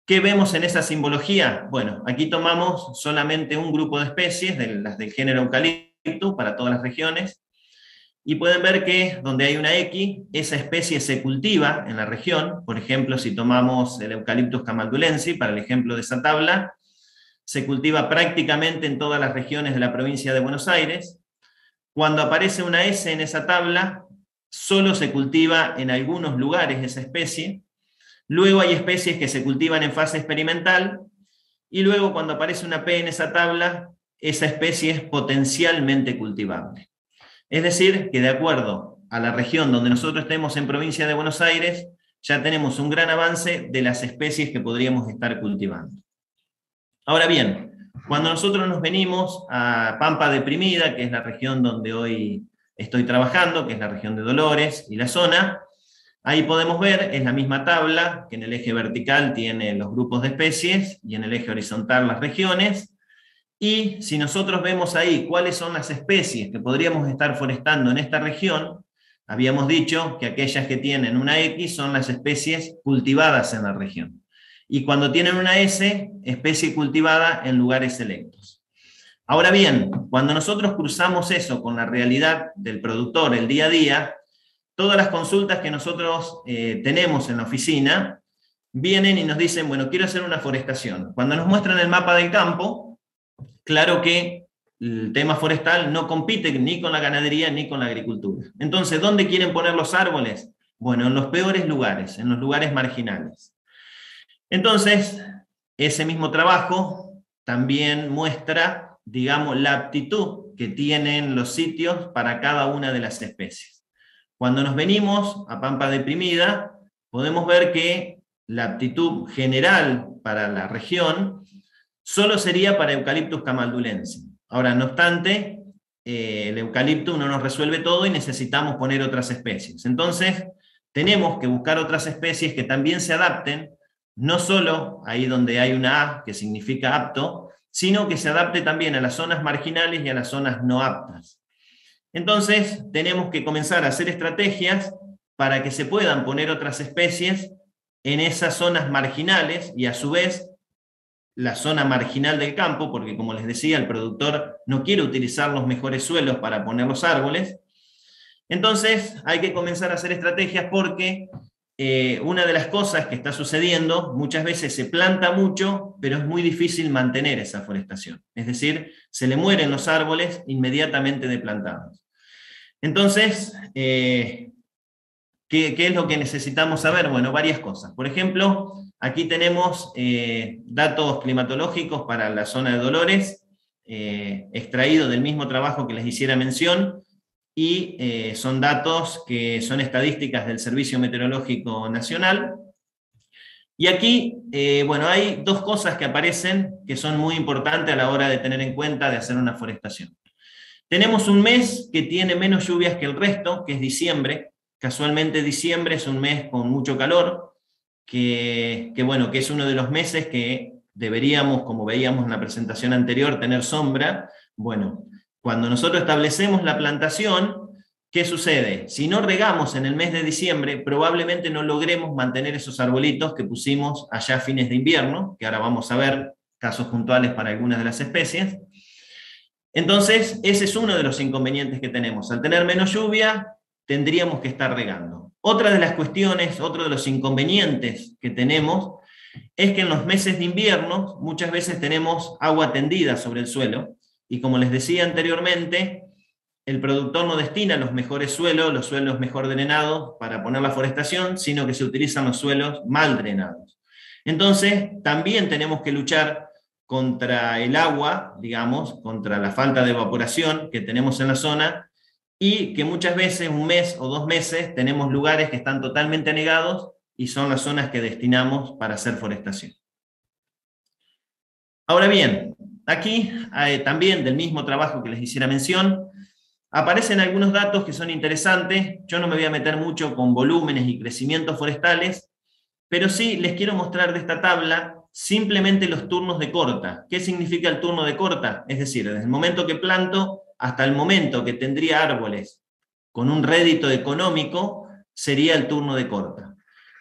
¿Qué vemos en esa simbología? Bueno, aquí tomamos solamente un grupo de especies, las del género Eucalyptus, para todas las regiones, y pueden ver que donde hay una X, esa especie se cultiva en la región. Por ejemplo, si tomamos el Eucalyptus camaldulensis, para el ejemplo de esa tabla, se cultiva prácticamente en todas las regiones de la provincia de Buenos Aires. Cuando aparece una S en esa tabla, solo se cultiva en algunos lugares esa especie. Luego hay especies que se cultivan en fase experimental, y luego cuando aparece una P en esa tabla, esa especie es potencialmente cultivable. Es decir, que de acuerdo a la región donde nosotros estemos en provincia de Buenos Aires, ya tenemos un gran avance de las especies que podríamos estar cultivando. Ahora bien, cuando nosotros nos venimos a Pampa Deprimida, que es la región donde hoy estoy trabajando, que es la región de Dolores y la zona, ahí podemos ver, es la misma tabla, que en el eje vertical tiene los grupos de especies, y en el eje horizontal las regiones. Y si nosotros vemos ahí cuáles son las especies que podríamos estar forestando en esta región, habíamos dicho que aquellas que tienen una X son las especies cultivadas en la región. Y cuando tienen una S, especie cultivada en lugares selectos. Ahora bien, cuando nosotros cruzamos eso con la realidad del productor, el día a día, todas las consultas que nosotros tenemos en la oficina, vienen y nos dicen, bueno, quiero hacer una forestación. Cuando nos muestran el mapa del campo, claro que el tema forestal no compite ni con la ganadería ni con la agricultura. Entonces, ¿dónde quieren poner los árboles? Bueno, en los peores lugares, en los lugares marginales. Entonces, ese mismo trabajo también muestra, digamos, la aptitud que tienen los sitios para cada una de las especies. Cuando nos venimos a Pampa Deprimida, podemos ver que la aptitud general para la región solo sería para Eucalyptus camaldulensis. Ahora, no obstante, el eucalipto no nos resuelve todo y necesitamos poner otras especies. Entonces, tenemos que buscar otras especies que también se adapten, no solo ahí donde hay una A, que significa apto, sino que se adapte también a las zonas marginales y a las zonas no aptas. Entonces, tenemos que comenzar a hacer estrategias para que se puedan poner otras especies en esas zonas marginales y a su vez la zona marginal del campo, porque como les decía, el productor no quiere utilizar los mejores suelos para poner los árboles. Entonces hay que comenzar a hacer estrategias porque una de las cosas que está sucediendo, muchas veces se planta mucho, pero es muy difícil mantener esa forestación. Es decir, se le mueren los árboles inmediatamente de plantados. Entonces, ¿qué es lo que necesitamos saber? Bueno, varias cosas. Por ejemplo, aquí tenemos datos climatológicos para la zona de Dolores, extraídos del mismo trabajo que les hiciera mención, y son datos que son estadísticas del Servicio Meteorológico Nacional. Y aquí, bueno, hay dos cosas que aparecen que son muy importantes a la hora de tener en cuenta de hacer una forestación. Tenemos un mes que tiene menos lluvias que el resto, que es diciembre. Casualmente diciembre es un mes con mucho calor, que es uno de los meses que deberíamos, como veíamos en la presentación anterior, tener sombra. Bueno, cuando nosotros establecemos la plantación, ¿qué sucede? Si no regamos en el mes de diciembre, probablemente no logremos mantener esos arbolitos que pusimos allá a fines de invierno, que ahora vamos a ver casos puntuales para algunas de las especies. Entonces, ese es uno de los inconvenientes que tenemos. Al tener menos lluvia, tendríamos que estar regando. Otra de las cuestiones, otro de los inconvenientes que tenemos, es que en los meses de invierno muchas veces tenemos agua tendida sobre el suelo, y como les decía anteriormente, el productor no destina los mejores suelos, los suelos mejor drenados para poner la forestación, sino que se utilizan los suelos mal drenados. Entonces, también tenemos que luchar contra el agua, digamos, contra la falta de evaporación que tenemos en la zona, y que muchas veces, un mes o 2 meses, tenemos lugares que están totalmente anegados y son las zonas que destinamos para hacer forestación. Ahora bien, aquí también del mismo trabajo que les hiciera mención, aparecen algunos datos que son interesantes. Yo no me voy a meter mucho con volúmenes y crecimientos forestales, pero sí les quiero mostrar de esta tabla simplemente los turnos de corta. ¿Qué significa el turno de corta? Es decir, desde el momento que planto hasta el momento que tendría árboles con un rédito económico, sería el turno de corta.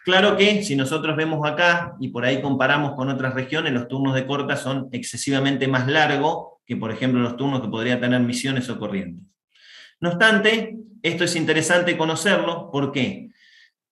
Claro que si nosotros vemos acá y por ahí comparamos con otras regiones, los turnos de corta son excesivamente más largos que, por ejemplo, los turnos que podría tener Misiones o Corrientes. No obstante, esto es interesante conocerlo. ¿Por qué?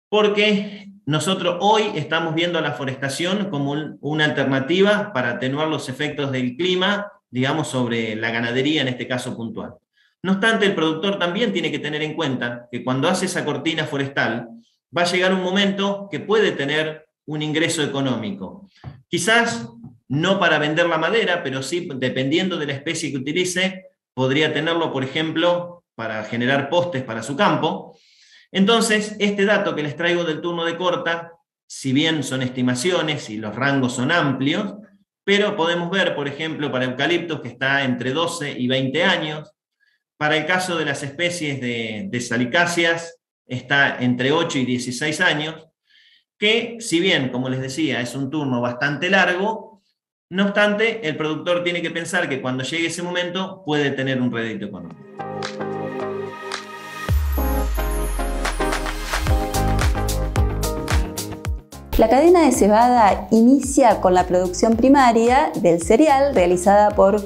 Porque nosotros hoy estamos viendo la forestación como una alternativa para atenuar los efectos del clima, digamos, sobre la ganadería en este caso puntual. No obstante, el productor también tiene que tener en cuenta que cuando hace esa cortina forestal, va a llegar un momento que puede tener un ingreso económico. Quizás no para vender la madera, pero sí, dependiendo de la especie que utilice, podría tenerlo, por ejemplo, para generar postes para su campo. Entonces, este dato que les traigo del turno de corta, si bien son estimaciones y los rangos son amplios, pero podemos ver, por ejemplo, para eucaliptos que está entre 12 y 20 años, para el caso de las especies de salicáceas, está entre 8 y 16 años, que si bien, como les decía, es un turno bastante largo, no obstante, el productor tiene que pensar que cuando llegue ese momento puede tener un rédito económico. La cadena de cebada inicia con la producción primaria del cereal realizada por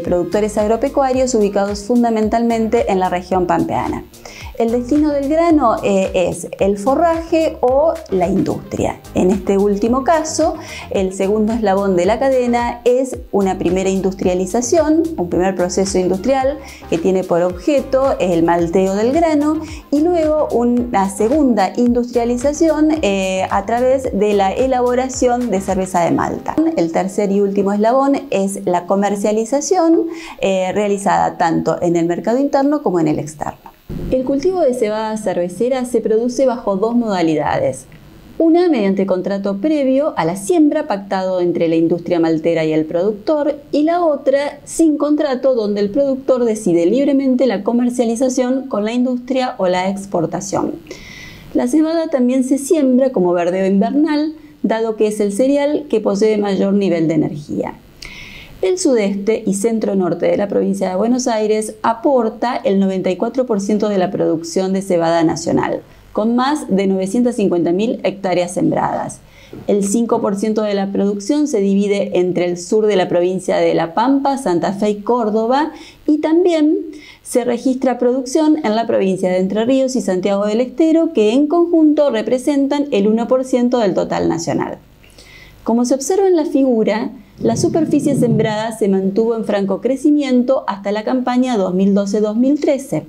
productores agropecuarios ubicados fundamentalmente en la región pampeana. El destino del grano es el forraje o la industria. En este último caso, el segundo eslabón de la cadena es una primera industrialización, un primer proceso industrial que tiene por objeto el malteo del grano y luego una segunda industrialización a través de la elaboración de cerveza de malta. El tercer y último eslabón es la comercialización realizada tanto en el mercado interno como en el externo. El cultivo de cebada cervecera se produce bajo dos modalidades. Una mediante contrato previo a la siembra pactado entre la industria maltera y el productor, y la otra sin contrato, donde el productor decide libremente la comercialización con la industria o la exportación. La cebada también se siembra como verdeo invernal, dado que es el cereal que posee mayor nivel de energía. El sudeste y centro-norte de la provincia de Buenos Aires aporta el 94% de la producción de cebada nacional, con más de 950.000 hectáreas sembradas. El 5% de la producción se divide entre el sur de la provincia de La Pampa, Santa Fe y Córdoba, y también se registra producción en la provincia de Entre Ríos y Santiago del Estero, que en conjunto representan el 1% del total nacional. Como se observa en la figura, la superficie sembrada se mantuvo en franco crecimiento hasta la campaña 2012-2013,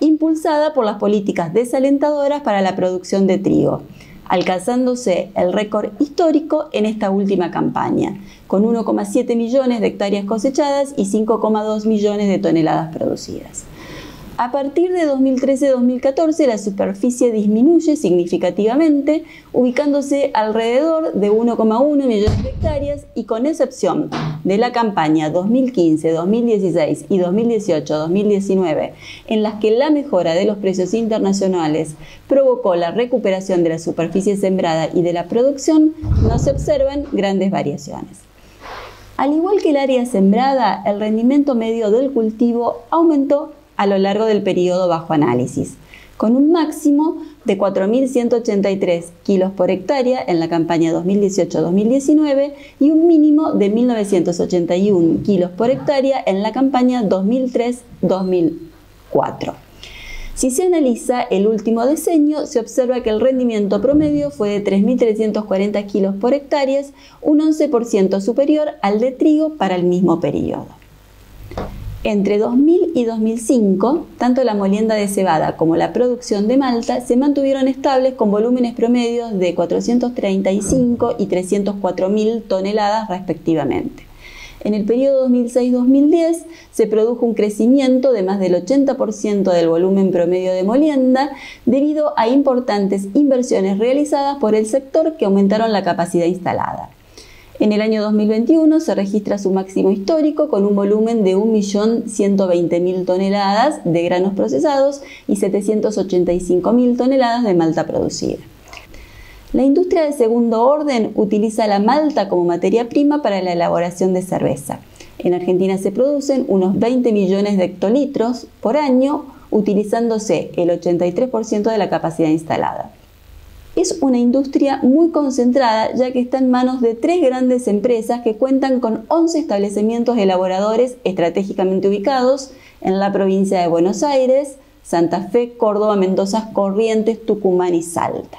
impulsada por las políticas desalentadoras para la producción de trigo, alcanzándose el récord histórico en esta última campaña, con 1,7 millones de hectáreas cosechadas y 5,2 millones de toneladas producidas. A partir de 2013-2014 la superficie disminuye significativamente, ubicándose alrededor de 1,1 millones de hectáreas y con excepción de la campaña 2015-2016 y 2018-2019, en las que la mejora de los precios internacionales provocó la recuperación de la superficie sembrada y de la producción, no se observan grandes variaciones. Al igual que el área sembrada, el rendimiento medio del cultivo aumentó a lo largo del periodo bajo análisis, con un máximo de 4.183 kilos por hectárea en la campaña 2018-2019 y un mínimo de 1.981 kilos por hectárea en la campaña 2003-2004. Si se analiza el último decenio, se observa que el rendimiento promedio fue de 3.340 kilos por hectárea, un 11% superior al de trigo para el mismo periodo. Entre 2000 y 2005, tanto la molienda de cebada como la producción de malta se mantuvieron estables con volúmenes promedios de 435 y 304.000 toneladas respectivamente. En el periodo 2006-2010 se produjo un crecimiento de más del 80% del volumen promedio de molienda debido a importantes inversiones realizadas por el sector que aumentaron la capacidad instalada. En el año 2021 se registra su máximo histórico con un volumen de 1.120.000 toneladas de granos procesados y 785.000 toneladas de malta producida. La industria de segundo orden utiliza la malta como materia prima para la elaboración de cerveza. En Argentina se producen unos 20 millones de hectolitros por año, utilizándose el 83% de la capacidad instalada. Es una industria muy concentrada, ya que está en manos de 3 grandes empresas que cuentan con 11 establecimientos elaboradores estratégicamente ubicados en la provincia de Buenos Aires, Santa Fe, Córdoba, Mendoza, Corrientes, Tucumán y Salta.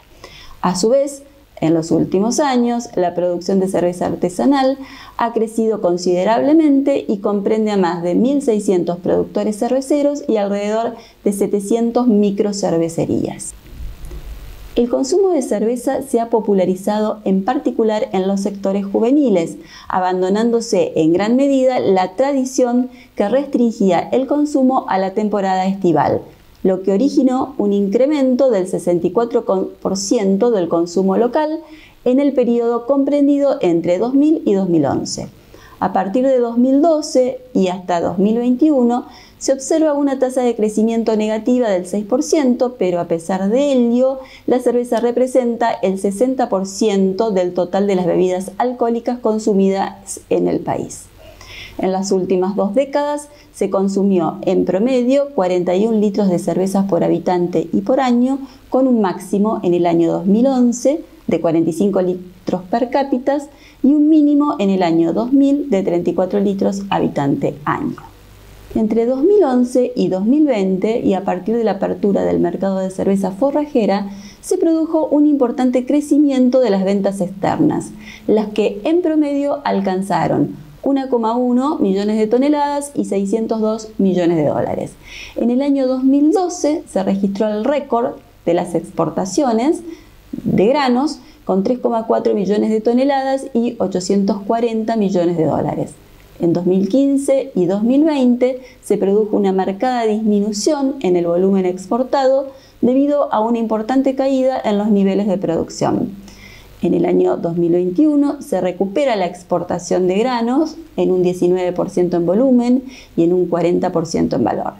A su vez, en los últimos años, la producción de cerveza artesanal ha crecido considerablemente y comprende a más de 1.600 productores cerveceros y alrededor de 700 microcervecerías. El consumo de cerveza se ha popularizado en particular en los sectores juveniles, abandonándose en gran medida la tradición que restringía el consumo a la temporada estival, lo que originó un incremento del 64% del consumo local en el periodo comprendido entre 2000 y 2011. A partir de 2012 y hasta 2021 se observa una tasa de crecimiento negativa del 6%, pero a pesar de ello, la cerveza representa el 60% del total de las bebidas alcohólicas consumidas en el país. En las últimas 2 décadas se consumió en promedio 41 litros de cervezas por habitante y por año, con un máximo en el año 2011 de 45 litros per cápita y un mínimo en el año 2000 de 34 litros habitante año. Entre 2011 y 2020, y a partir de la apertura del mercado de cerveza forrajera, se produjo un importante crecimiento de las ventas externas, las que en promedio alcanzaron 1,1 millones de toneladas y 602 millones de dólares. En el año 2012 se registró el récord de las exportaciones de granos con 3,4 millones de toneladas y 840 millones de dólares. En 2015 y 2020 se produjo una marcada disminución en el volumen exportado debido a una importante caída en los niveles de producción. En el año 2021 se recupera la exportación de granos en un 19% en volumen y en un 40% en valor.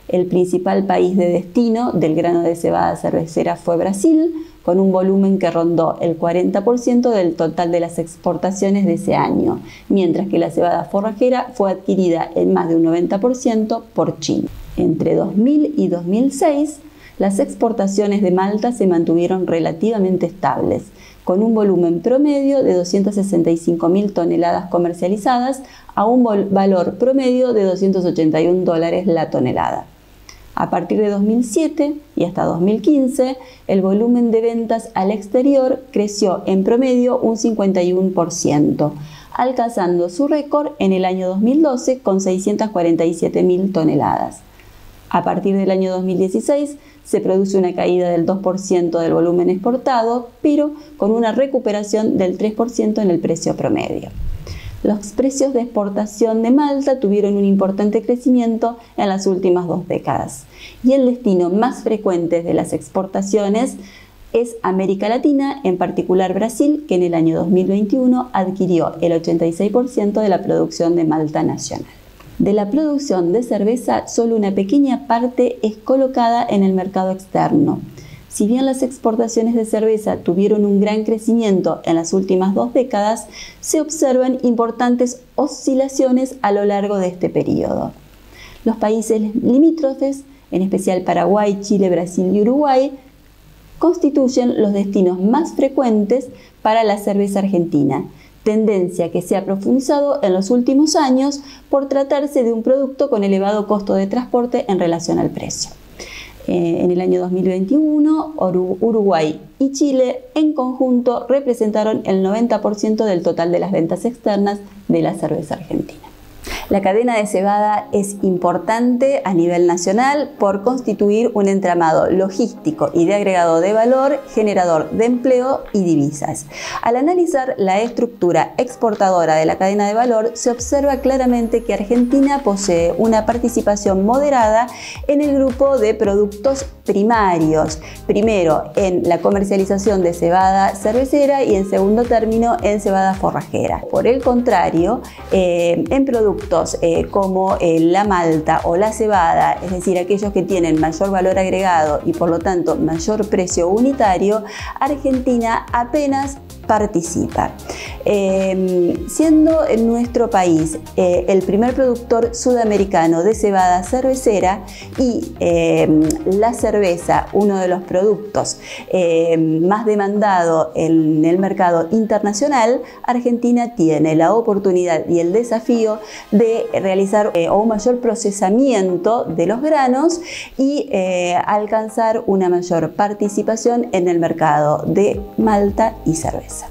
El principal país de destino del grano de cebada cervecera fue Brasil, con un volumen que rondó el 40% del total de las exportaciones de ese año, mientras que la cebada forrajera fue adquirida en más de un 90% por China. Entre 2000 y 2006, las exportaciones de malta se mantuvieron relativamente estables, con un volumen promedio de 265.000 toneladas comercializadas a un valor promedio de $281 la tonelada. A partir de 2007 y hasta 2015, el volumen de ventas al exterior creció en promedio un 51%, alcanzando su récord en el año 2012 con 647.000 toneladas. A partir del año 2016 se produce una caída del 2% del volumen exportado, pero con una recuperación del 3% en el precio promedio. Los precios de exportación de malta tuvieron un importante crecimiento en las últimas 2 décadas y el destino más frecuente de las exportaciones es América Latina, en particular Brasil, que en el año 2021 adquirió el 86% de la producción de malta nacional. De la producción de cerveza, solo una pequeña parte es colocada en el mercado externo. Si bien las exportaciones de cerveza tuvieron un gran crecimiento en las últimas 2 décadas, se observan importantes oscilaciones a lo largo de este periodo. Los países limítrofes, en especial Paraguay, Chile, Brasil y Uruguay, constituyen los destinos más frecuentes para la cerveza argentina, tendencia que se ha profundizado en los últimos años por tratarse de un producto con elevado costo de transporte en relación al precio. En el año 2021, Uruguay y Chile en conjunto representaron el 90% del total de las ventas externas de la cerveza argentina. La cadena de cebada es importante a nivel nacional por constituir un entramado logístico y de agregado de valor, generador de empleo y divisas. Al analizar la estructura exportadora de la cadena de valor, se observa claramente que Argentina posee una participación moderada en el grupo de productos primarios, primero en la comercialización de cebada cervecera y en segundo término en cebada forrajera. Por el contrario, en productos como la malta o la cebada, es decir, aquellos que tienen mayor valor agregado y por lo tanto mayor precio unitario, Argentina apenas participa. Siendo en nuestro país el primer productor sudamericano de cebada cervecera y la cerveza uno de los productos más demandado en el mercado internacional, Argentina tiene la oportunidad y el desafío de realizar un mayor procesamiento de los granos y alcanzar una mayor participación en el mercado de malta y cerveza.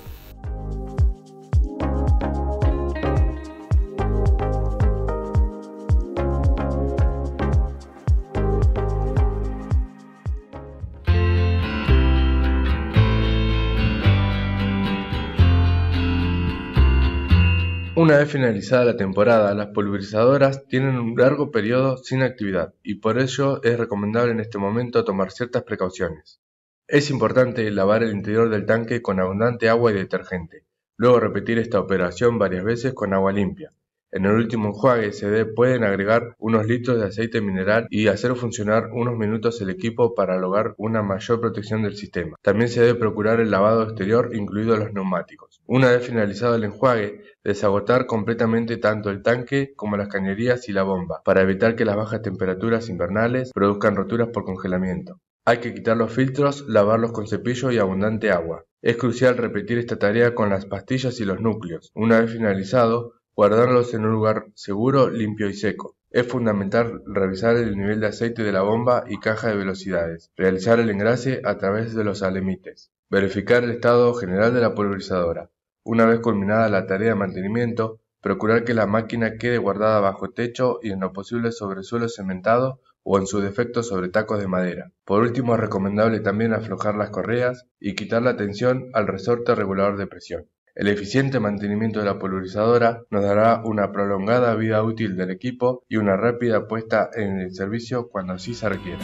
Una vez finalizada la temporada, las pulverizadoras tienen un largo periodo sin actividad y por ello es recomendable en este momento tomar ciertas precauciones. Es importante lavar el interior del tanque con abundante agua y detergente, luego repetir esta operación varias veces con agua limpia. En el último enjuague se pueden agregar unos litros de aceite mineral y hacer funcionar unos minutos el equipo para lograr una mayor protección del sistema. También se debe procurar el lavado exterior, incluidos los neumáticos. Una vez finalizado el enjuague, desagotar completamente tanto el tanque como las cañerías y la bomba, para evitar que las bajas temperaturas invernales produzcan roturas por congelamiento. Hay que quitar los filtros, lavarlos con cepillo y abundante agua. Es crucial repetir esta tarea con las pastillas y los núcleos. Una vez finalizado, guardarlos en un lugar seguro, limpio y seco. Es fundamental revisar el nivel de aceite de la bomba y caja de velocidades, realizar el engrase a través de los alemites, verificar el estado general de la pulverizadora. Una vez culminada la tarea de mantenimiento, procurar que la máquina quede guardada bajo techo y en lo posible sobre suelo cementado o en su defecto sobre tacos de madera. Por último, es recomendable también aflojar las correas y quitar la tensión al resorte regulador de presión. El eficiente mantenimiento de la pulverizadora nos dará una prolongada vida útil del equipo y una rápida puesta en el servicio cuando así se requiera.